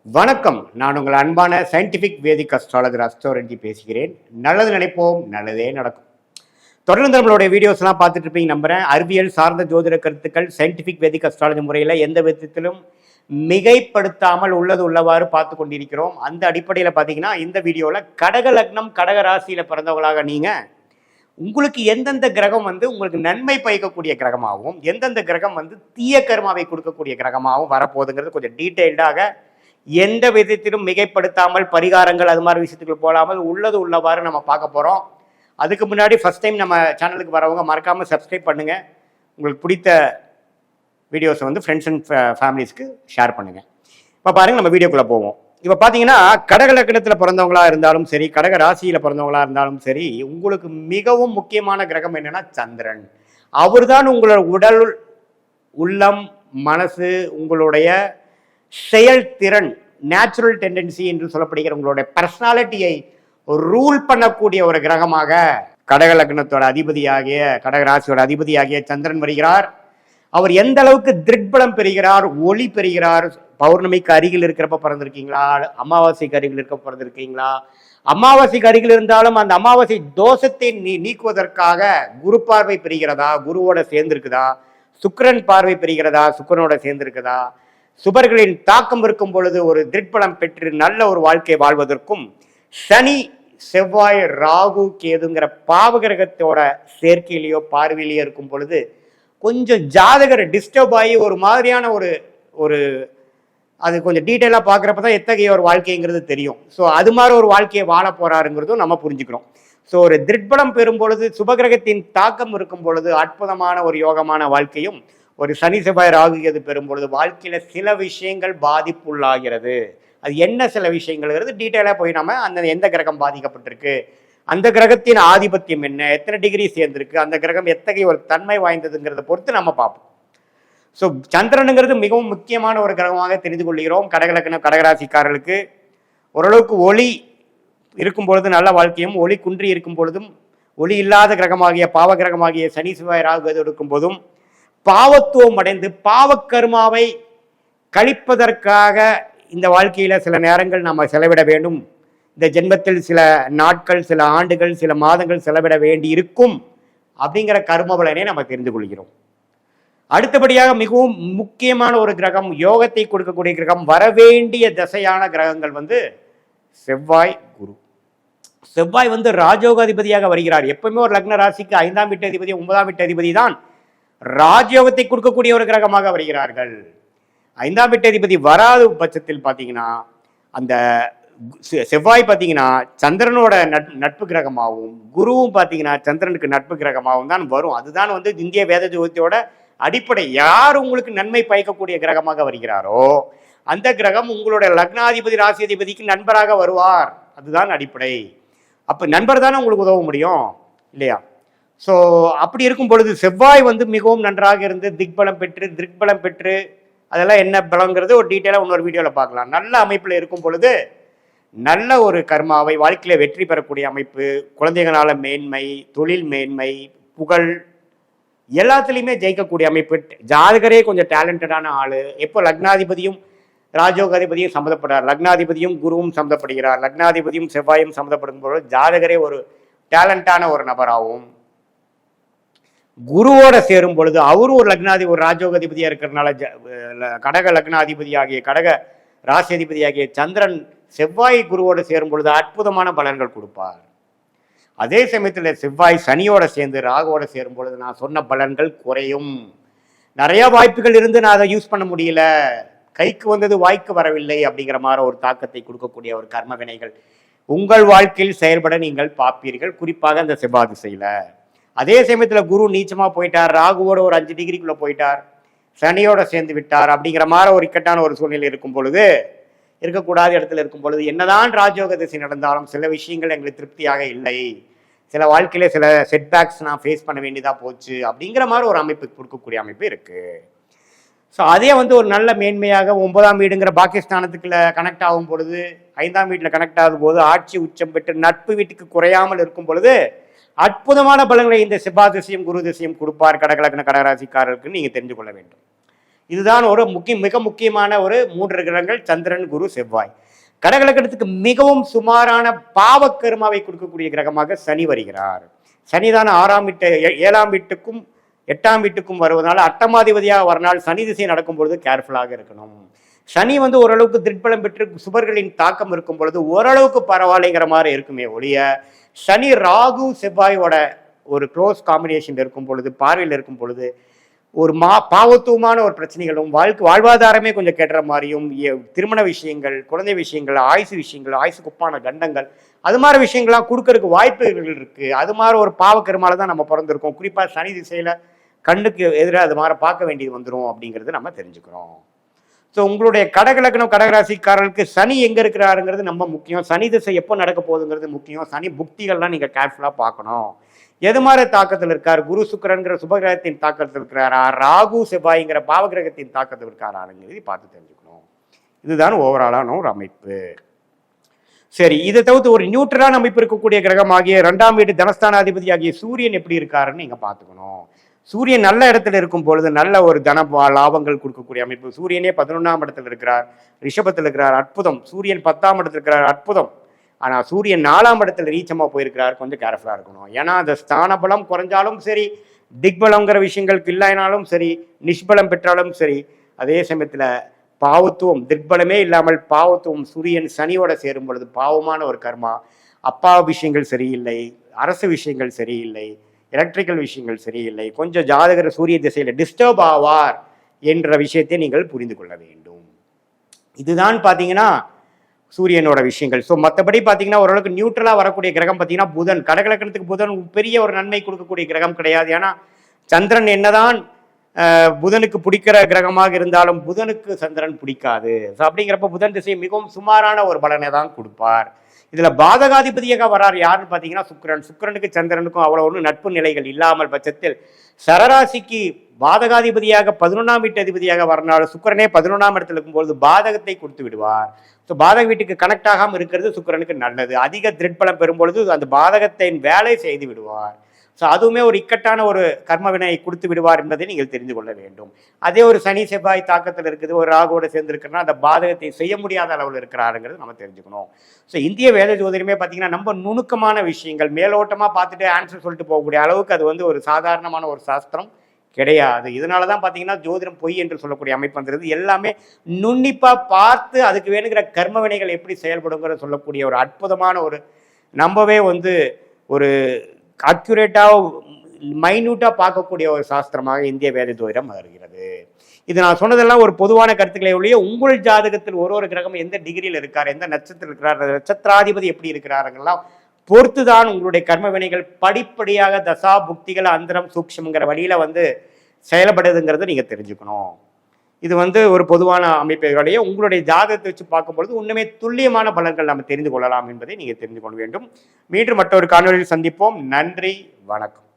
வணக்கம். நான் உங்கள் அன்பான சயின்டிஃபிக் வேதிக் அஸ்ட்ராலஜர் அஸ்ட்ரோரெட்டி பேசுகிறேன். நல்லது நினைப்போம், நல்லதே நடக்கும். தொடர்ந்து நம்மளுடைய வீடியோஸ்லாம் பார்த்துட்டு இருப்பீங்க நம்புறேன். அறிவியல் சார்ந்த ஜோதிட கருத்துக்கள் சயின்டிஃபிக் வேதிக் அஸ்ட்ராலஜி முறையில் எந்த விதத்திலும் மிகைப்படுத்தாமல் உள்ளது உள்ளவாறு பார்த்து கொண்டிருக்கிறோம். அந்த அடிப்படையில் பார்த்தீங்கன்னா இந்த வீடியோவில் கடக லக்னம் கடக ராசியில் பிறந்தவங்களாக நீங்கள் உங்களுக்கு எந்தெந்த கிரகம் உங்களுக்கு நன்மை பயக்கக்கூடிய கிரகமாகவும் எந்தெந்த கிரகம் தீய கர்மாவை கொடுக்கக்கூடிய கிரகமாகவும் வரப்போகுதுங்கிறது கொஞ்சம் டீட்டெயில்டாக எந்த விதத்திலும் மிகைப்படுத்தாமல் பரிகாரங்கள் அது மாதிரி விஷயத்துக்கு போகாமல் உள்ளது உள்ளவாறு நம்ம பார்க்க போகிறோம். அதுக்கு முன்னாடி ஃபஸ்ட் டைம் நம்ம சேனலுக்கு வரவங்க மறக்காமல் சப்ஸ்கிரைப் பண்ணுங்கள். உங்களுக்கு பிடித்த வீடியோஸை ஃப்ரெண்ட்ஸ் அண்ட் ஃபேமிலிஸ்க்கு ஷேர் பண்ணுங்கள். இப்போ பாருங்கள், நம்ம வீடியோக்குள்ளே போவோம். இப்போ பார்த்தீங்கன்னா கடக லக்னத்தில் பிறந்தவங்களா இருந்தாலும் சரி, கடக ராசியில் பிறந்தவங்களா இருந்தாலும் சரி, உங்களுக்கு மிகவும் முக்கியமான கிரகம் என்னென்னா சந்திரன். அவர் தான் உங்களோட உடல், உள்ளம், மனசு, உங்களுடைய செயல்திறன், நேச்சுரல் டெண்டன்சி என்று சொல்லப்படுகிற உங்களுடைய பர்சனாலிட்டியை ரூல் பண்ணக்கூடிய ஒரு கிரகமாக கடக லக்னத்தோட அதிபதியாகிய கடக ராசியோட அதிபதியாகிய சந்திரன் வருகிறார். அவர் எந்த அளவுக்கு திருட்பலம் பெறுகிறார், ஒளி பெறுகிறார். பௌர்ணமிக்கு அருகில் இருக்கிறப்ப பிறந்திருக்கீங்களா, அமாவாசைக்கு அருகில் இருக்க பிறந்திருக்கீங்களா, அமாவாசைக்கு அருகில் இருந்தாலும் அந்த அமாவாசை தோஷத்தை நீக்குவதற்காக குரு பார்வை பெறுகிறதா, குருவோட சேர்ந்திருக்குதா, சுக்கிரன் பார்வை பெறுகிறதா, சுக்கிரனோட சேர்ந்திருக்குதா, சுபர்களின் தாக்கம் இருக்கும் பொழுது ஒரு திருட்பலம் பெற்று நல்ல ஒரு வாழ்க்கை வாழ்வதற்கும் சனி, செவ்வாய், ராகு, கேதுங்கிற பாவகிரகத்தோட சேர்க்கையிலேயோ பார்வையிலேயோ இருக்கும் பொழுது கொஞ்சம் ஜாதகரை டிஸ்டர்ப் ஆகி ஒரு மாதிரியான ஒரு அது கொஞ்சம் டீட்டெயிலாக பார்க்குறப்ப தான் எத்தகைய ஒரு வாழ்க்கைங்கிறது தெரியும். ஸோ அது மாதிரி ஒரு வாழ்க்கையை வாழ போறாருங்கிறதும் நம்ம புரிஞ்சுக்கிறோம். ஸோ ஒரு திருட்பலம் பெறும் பொழுது, சுபகிரகத்தின் தாக்கம் இருக்கும் பொழுது அற்புதமான ஒரு யோகமான வாழ்க்கையும், ஒரு சனி செவ்வாய் ராகு கேது பெறும் பொழுது வாழ்க்கையில சில விஷயங்கள் பாதிப்புள்ளாகிறது. அது என்ன சில விஷயங்கள்ங்கிறது டீட்டெயிலாக போய் நம்ம அந்த எந்த கிரகம் பாதிக்கப்பட்டிருக்கு, அந்த கிரகத்தின் ஆதிபத்தியம் என்ன, எத்தனை டிகிரி சேர்ந்திருக்கு, அந்த கிரகம் எத்தகைய ஒரு தன்மை வாய்ந்ததுங்கிறத பொறுத்து நம்ம பார்ப்போம். ஸோ சந்திரனுங்கிறது மிகவும் முக்கியமான ஒரு கிரகமாக தெரிந்து கொள்கிறோம். கடகலக்கணம் கடகராசிக்காரர்களுக்கு ஓரளவுக்கு ஒளி இருக்கும் பொழுது நல்ல வாழ்க்கையும், ஒளி குன்றி இருக்கும் பொழுதும், ஒளி இல்லாத கிரகமாகிய பாவ கிரகமாகிய சனி செவ்வாய் ராகு கேது இருக்கும் போதும் பாவத்துவம் அடைந்து பாவக்கர்மாவை கழிப்பதற்காக இந்த வாழ்க்கையில சில நேரங்கள் நம்ம செலவிட வேண்டும். இந்த ஜென்மத்தில் சில நாட்கள், சில ஆண்டுகள், சில மாதங்கள் செலவிட வேண்டி இருக்கும் அப்படிங்கிற கர்ம பலனை நம்ம தெரிந்து கொள்கிறோம். அடுத்தபடியாக மிகவும் முக்கியமான ஒரு கிரகம், யோகத்தை கொடுக்கக்கூடிய கிரகம், வரவேண்டிய தசையான கிரகங்கள் செவ்வாய், குரு. செவ்வாய் ராஜயோகாதிபதியாக வருகிறார். எப்பவுமே ஒரு லக்ன ராசிக்கு 5ஆம் வீட்டு அதிபதி, 9ஆம் வீட்டு அதிபதி தான் ராஜயோகத்தை கொடுக்கக்கூடிய ஒரு கிரகமாக வருகிறார்கள். 5ஆம் வீட்டு அதிபதி வராத பட்சத்தில் பார்த்தீங்கன்னா அந்த செவ்வாய் பார்த்தீங்கன்னா சந்திரனோட நட்பு கிரகமாகவும், குருவும் பார்த்தீங்கன்னா சந்திரனுக்கு நட்பு கிரகமாகவும் தான் வரும். அதுதான் இந்திய வேத ஜோதியோட அடிப்படை. யார் உங்களுக்கு நன்மை பயக்கக்கூடிய கிரகமாக வருகிறாரோ அந்த கிரகம் உங்களுடைய லக்னாதிபதி ராசி அதிபதிக்கு நண்பராக வருவார். அதுதான் அடிப்படை. அப்போ நண்பர் தானே உங்களுக்கு உதவ முடியும் இல்லையா? ஸோ அப்படி இருக்கும் பொழுது செவ்வாய் மிகவும் நன்றாக இருந்து திருக்பலம் பெற்று அதெல்லாம் என்ன பலங்கிறது ஒரு டீட்டெயிலாக இன்னொரு வீடியோவில் பார்க்கலாம். நல்ல அமைப்பில் இருக்கும் பொழுது நல்ல ஒரு கர்மாவை வாழ்க்கையில் வெற்றி பெறக்கூடிய அமைப்பு, குழந்தைகளால மேன்மை, தொழில் மேன்மை, புகழ், எல்லாத்துலேயுமே ஜெயிக்கக்கூடிய அமைப்பு. ஜாதகரே கொஞ்சம் டேலண்டடான ஆள். எப்போ லக்னாதிபதியும் ராஜயோகாதிபதியும் சம்மந்தப்படுறார், லக்னாதிபதியும் குருவும் சம்மந்தப்படுகிறார், லக்னாதிபதியும் செவ்வாயும் சம்மந்தப்படும் பொழுது ஜாதகரே ஒரு டேலண்டான ஒரு நபராகவும், குருவோட சேரும் பொழுது அவரும் ஒரு ஒரு ராஜயோகாதிபதியா இருக்கிறதுனால கடக லக்னாதிபதியாகிய கடக ராசி அதிபதியாகிய சந்திரன் செவ்வாய் குருவோட சேரும் பொழுது அற்புதமான பலன்கள் கொடுப்பார். அதே சமயத்தில் செவ்வாய் சனியோட சேர்ந்து ராகுவோட சேரும் பொழுது நான் சொன்ன பலன்கள் குறையும். நிறைய வாய்ப்புகள் இருந்து நான் அதை யூஸ் பண்ண முடியல, கைக்கு வந்தது வாய்க்கு வரவில்லை அப்படிங்கிற மாதிரி ஒரு தாக்கத்தை கொடுக்கக்கூடிய ஒரு கர்ம வினைகள் உங்கள் வாழ்க்கையில் செயல்பட நீங்கள் பார்ப்பீர்கள், குறிப்பாக அந்த செவ்வாய் திசையில. அதே சமயத்தில் குரு நீச்சமாக போயிட்டார், ராகுவோட ஒரு 5 டிகிரிக்குள்ளே போயிட்டார், சனியோட சேர்ந்து விட்டார் அப்படிங்கிற மாதிரி ஒரு இக்கட்டான ஒரு சூழ்நிலை இருக்கும் பொழுது, இருக்கக்கூடாத இடத்துல இருக்கும் பொழுது என்னதான் ராஜயோக திசை நடந்தாலும் சில விஷயங்கள் எங்களுக்கு திருப்தியாக இல்லை, சில வாழ்க்கையில சில செட்பேக்ஸ் நான் ஃபேஸ் பண்ண வேண்டியதாக போச்சு அப்படிங்கிற மாதிரி ஒரு அமைப்பு கொடுக்கக்கூடிய அமைப்பு இருக்கு. ஸோ அதே ஒரு நல்ல மேன்மையாக 9ஆம் வீடுங்கிற பாகிஸ்தானத்துக்குள்ள கனெக்ட் ஆகும் பொழுது, 5ஆம் வீட்டில் கனெக்ட் ஆகும் போது ஆட்சி உச்சம் பெற்று நட்பு வீட்டுக்கு குறையாமல் இருக்கும் பொழுது அற்புதமான பலன்களை இந்த செவ்வாய் திசையும் குரு திசையும் கொடுப்பார் கடகலக்ன கடகராசிக்காரருக்கு நீங்க தெரிஞ்சு கொள்ள வேண்டும். இதுதான் ஒரு மிக முக்கியமான ஒரு 3 கிரகங்கள், சந்திரன், குரு, செவ்வாய். கடகலக்கணத்துக்கு மிகவும் சுமாரான பாவக்கருமாவை கொடுக்கக்கூடிய கிரகமாக சனி வருகிறார். சனிதான் 6ஆம் வீட்டு 7ஆம் வீட்டுக்கும் 8ஆம் வீட்டுக்கும் வருவதனால அட்டமாதிபதியாக வரனால் சனி திசை நடக்கும் பொழுது கேர்ஃபுல்லாக இருக்கணும். சனி வந்து ஓரளவுக்கு திருப்பலம் பெற்று சுபர்களின் தாக்கம் இருக்கும் பொழுது ஓரளவுக்கு பரவாயில்லைங்கிற மாதிரி இருக்குமே ஒழிய, சனி ராகு செவ்வாயோட ஒரு க்ளோஸ் காம்பினேஷன் இருக்கும் பொழுது, பார்வையில் இருக்கும் பொழுது ஒரு பாவத்துவமான ஒரு பிரச்சனைகளும், வாழ்வாதாரமே கொஞ்சம் கெட்டுற மாதிரியும், திருமண விஷயங்கள், குழந்தை விஷயங்கள், ஆயுசு விஷயங்கள், ஆயுசுக்கு ஒப்பான கண்டங்கள், அது மாதிரி விஷயங்கள்லாம் கொடுக்கறதுக்கு வாய்ப்புகள் இருக்கு. அது மாதிரி ஒரு பாவக்கருமால தான் நம்ம பிறந்திருக்கோம். குறிப்பா சனி திசையில கண்ணுக்கு எதிராக அது மாதிரி பார்க்க வேண்டியது வந்துடும் அப்படிங்கிறது நம்ம தெரிஞ்சுக்கிறோம். ஸோ உங்களுடைய கடகலக்கணம் கடகராசிக்காரர்களுக்கு சனி எங்க இருக்கிறாருங்கிறது ரொம்ப முக்கியம். சனி திசை எப்போ நடக்க போகுதுங்கிறது முக்கியம். சனி புக்திகள்லாம் நீங்க கேர்ஃபுல்லா பார்க்கணும். எது மாதிரி தாக்கத்தில் இருக்கார்? குரு சுக்கிரன்கிற சுபகிரகத்தின் தாக்கத்தில் இருக்கிறாரா, ராகு செவ்வாய்ங்கிற பாவகிரகத்தின் தாக்கத்தில் இருக்காராங்கிறது பார்த்து தெரிஞ்சுக்கணும். இதுதான் ஓவராலான ஒரு அமைப்பு. சரி, இதை தவிர்த்து ஒரு நியூட்ரலான அமைப்பு இருக்கக்கூடிய கிரகம் ஆகிய 2ஆம் வீடு தனஸ்தானாதிபதி ஆகிய சூரியன் எப்படி இருக்காருன்னு நீங்க பார்த்துக்கணும். சூரியன் நல்ல இடத்துல இருக்கும் பொழுது நல்ல ஒரு தன லாபங்கள் கொடுக்கக்கூடிய அமைப்பு. சூரியனே 11ஆம் இடத்துல இருக்கிறார், ரிஷபத்தில் இருக்கிறார், அற்புதம். சூரியன் 10ஆம் இடத்துல இருக்கிறார், அற்புதம். ஆனால் சூரியன் 4ஆம் இடத்துல ரீச்சமாக போயிருக்கிறார், கொஞ்சம் கேர்ஃபுல்லாக இருக்கணும். ஏன்னா அந்த ஸ்தான பலம் குறைஞ்சாலும் சரி, திக்பலங்கிற விஷயங்களுக்கு இல்லைனாலும் சரி, நிஷ்பலம் பெற்றாலும் சரி, அதே சமயத்தில் பாவத்துவம், திக்பலமே இல்லாமல் பாவத்துவம் சூரியன் சனியோட சேரும் பொழுது பாவமான ஒரு கர்மா. அப்பா விஷயங்கள் சரியில்லை, அரசு விஷயங்கள் சரியில்லை, எலக்ட்ரிக்கல் விஷயங்கள் சரியில்லை, கொஞ்சம் ஜாதகர் சூரிய திசையில் டிஸ்டர்ப் ஆவார் என்ற விஷயத்தை நீங்கள் புரிந்து கொள்ள வேண்டும். இதுதான் பார்த்தீங்கன்னா சூரியனோட விஷயங்கள். ஸோ மற்றபடி பார்த்தீங்கன்னா ஓரளவுக்கு நியூட்ரலாக வரக்கூடிய கிரகம் பார்த்தீங்கன்னா புதன். கடகலக்கணத்துக்கு புதன் பெரிய ஒரு நன்மை கொடுக்கக்கூடிய கிரகம் கிடையாது. ஏன்னா சந்திரன் என்னதான் புதனுக்கு பிடிக்கிற கிரகமாக இருந்தாலும் புதனுக்கு சந்திரன் பிடிக்காது. ஸோ அப்படிங்கிறப்ப புதன் திசை மிகவும் சுமாரான ஒரு பலனை தான் கொடுப்பார். இதில் பாதகாதிபதியாக வரார் யாருன்னு பார்த்தீங்கன்னா சுக்கிரன். சுக்கிரனுக்கு சந்திரனுக்கும் அவ்வளோ ஒன்றும் நட்பு நிலைகள் இல்லாமல் பட்சத்தில் சரராசிக்கு பாதகாதிபதியாக 11ஆம் வீட்டு அதிபதியாக வரனால சுக்கிரனே 11ஆம் இடத்துல இருக்கும்போது பாதகத்தை கொடுத்து விடுவார். ஸோ பாதக வீட்டுக்கு கனெக்ட் ஆகாமல் இருக்கிறது சுக்கிரனுக்கு நல்லது. அதிக திருட்பலம் பெறும்பொழுது அந்த பாதகத்தின் வேலை செய்து விடுவார். ஸோ அதுவுமே ஒரு இக்கட்டான ஒரு கர்ம வினையை கொடுத்து விடுவார் என்பதை நீங்கள் தெரிந்து கொள்ள வேண்டும். அதே ஒரு சனி செவ்வாய் தாக்கத்தில் இருக்குது, ஒரு ராகுவோட சேர்ந்துருக்குன்னா அந்த பாதகத்தை செய்ய முடியாத அளவில் இருக்கிறாருங்கிறது நம்ம தெரிஞ்சுக்கணும். ஸோ இந்திய வேத ஜோதிடமே பார்த்தீங்கன்னா நம்ம நுணுக்கமான விஷயங்கள் மேலோட்டமாக பார்த்துட்டு ஆன்சர் சொல்லிட்டு போகக்கூடிய அளவுக்கு அது வந்து ஒரு சாதாரணமான ஒரு சாஸ்திரம் கிடையாது. இதனால தான் பார்த்தீங்கன்னா ஜோதிடம் பொய் என்று சொல்லக்கூடிய அமைப்பு வந்துருது. எல்லாமே நுண்ணிப்பாக பார்த்து அதுக்கு வேணுங்கிற கர்ம வினைகள் எப்படி செயல்படுங்கிற சொல்லக்கூடிய ஒரு அற்புதமான ஒரு நம்பவே வந்து ஒரு அக்யூரேட்டாக மைன்யூட்டாக பார்க்கக்கூடிய ஒரு சாஸ்திரமாக இந்திய வேத ஜோதிடம் வருகிறது. இது நான் சொன்னதெல்லாம் ஒரு பொதுவான கருத்துக்களை ஒழிய உங்கள் ஜாதகத்தில் ஒரு கிரகம் எந்த டிகிரியில் இருக்கார், எந்த நட்சத்திரம் இருக்கிறார், நட்சத்திராதிபதி எப்படி இருக்கிறாருங்கெல்லாம் பொறுத்துதான் உங்களுடைய கர்ம வினைகள் படிப்படியாக தசா புக்திகள் அந்தரம் சூக்ஷம்ங்கிற வழியில வந்து செயல்படுதுங்கிறத நீங்க தெரிஞ்சுக்கணும். இது வந்து ஒரு பொதுவான அமைப்புகளுடைய உங்களுடைய ஜாதகத்தை வச்சு பார்க்கும்பொழுது உண்மையே துல்லியமான பலன்கள் நம்ம தெரிந்து கொள்ளலாம் என்பதை நீங்க தெரிந்து கொள்ள வேண்டும். மீண்டும் மற்றொரு காணொலியில் சந்திப்போம். நன்றி, வணக்கம்.